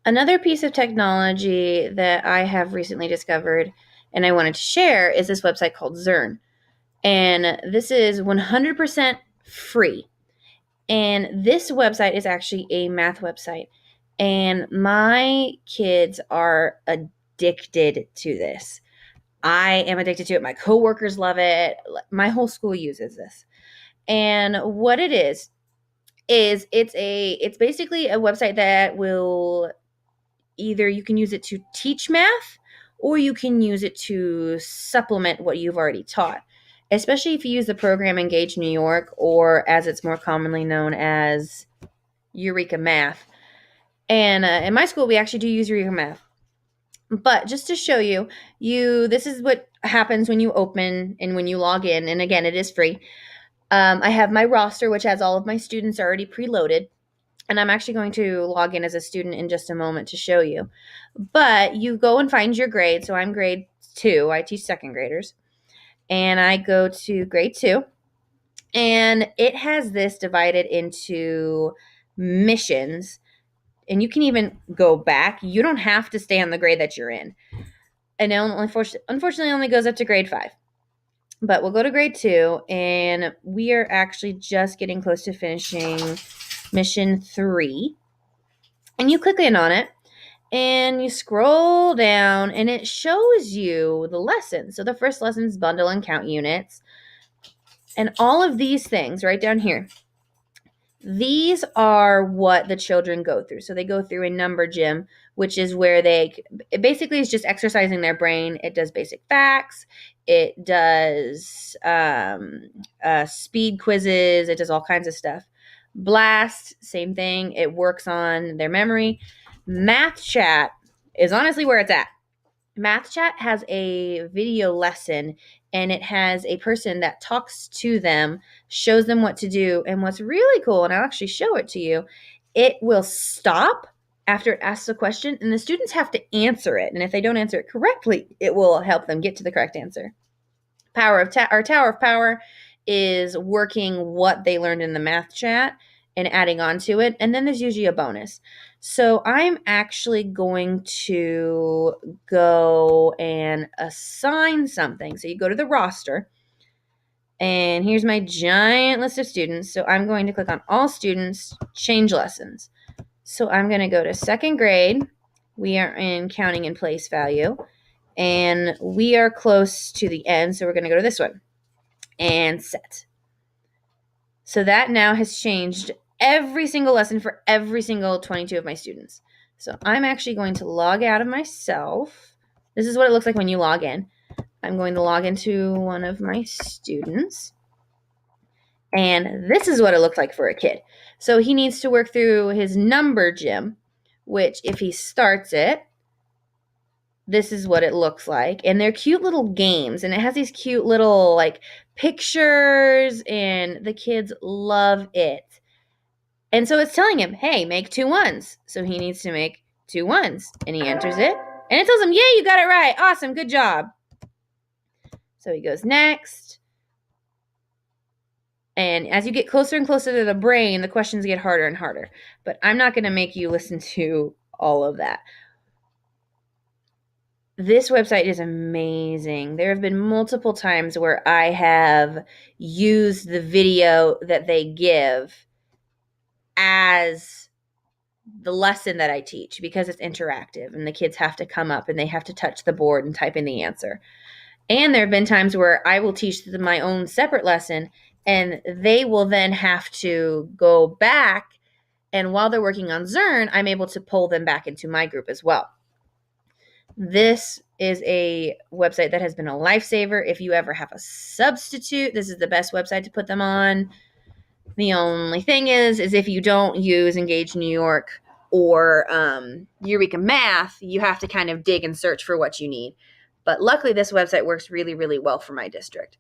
Another piece of technology that I have recently discovered and I wanted to share is this website called Zearn. And this is 100% free. And this website is actually a math website. And my kids are addicted to this. I am addicted to it. My coworkers love it. My whole school uses this. And what it is it's basically a website that will either you can use it to teach math or you can use it to supplement what you've already taught, especially if you use the program Engage New York, or as it's more commonly known as Eureka Math. And in my school, we actually do use Eureka Math. But just to show you, this is what happens when you open and when you log in. And again, it is free. I have my roster, which has all of my students already preloaded. And I'm actually going to log in as a student in just a moment to show you. But you go and find your grade. So I'm grade 2. I teach second graders. And I go to grade 2. And it has this divided into missions. And you can even go back. You don't have to stay on the grade that you're in. And unfortunately only goes up to grade 5. But we'll go to grade 2. And we are actually just getting close to finishing mission 3. And you click in on it and you scroll down and it shows you the lessons. So the first lesson is bundle and count units. And all of these things right down here, these are what the children go through. So they go through a number gym, which is where it basically is just exercising their brain. It does basic facts. It does speed quizzes. It does all kinds of stuff. Blast, same thing. It works on their memory. Math Chat is honestly where it's at. Math Chat has a video lesson and it has a person that talks to them, shows them what to do. And what's really cool, and I'll actually show it to you, it will stop after it asks a question and the students have to answer it. And if they don't answer it correctly, it will help them get to the correct answer. Tower of Power is working what they learned in the Math Chat and adding on to it. And then there's usually a bonus. So I'm actually going to go and assign something. So you go to the roster and here's my giant list of students. So I'm going to click on all students, change lessons. So I'm going to go to second grade. We are in counting in place value and we are close to the end. So we're going to go to this one and set. So that now has changed every single lesson for every single 22 of my students. So I'm actually going to log out of myself. This is what it looks like when you log in. I'm going to log into one of my students. And this is what it looks like for a kid. So he needs to work through his number gym, which if he starts it, this is what it looks like. And they're cute little games. And it has these cute little like pictures and the kids love it. And so it's telling him, hey, make 2 1s. So he needs to make 2 1s. And he enters it. And it tells him, yay, you got it right. Awesome. Good job. So he goes next. And as you get closer and closer to the brain, the questions get harder and harder. But I'm not going to make you listen to all of that. This website is amazing. There have been multiple times where I have used the video that they give as the lesson that I teach because it's interactive and the kids have to come up and they have to touch the board and type in the answer. And there have been times where I will teach them my own separate lesson and they will then have to go back. And while they're working on Zearn, I'm able to pull them back into my group as well. This is a website that has been a lifesaver. If you ever have a substitute, this is the best website to put them on. The only thing is if you don't use Engage New York or Eureka Math, you have to kind of dig and search for what you need. But luckily, this website works really, really well for my district.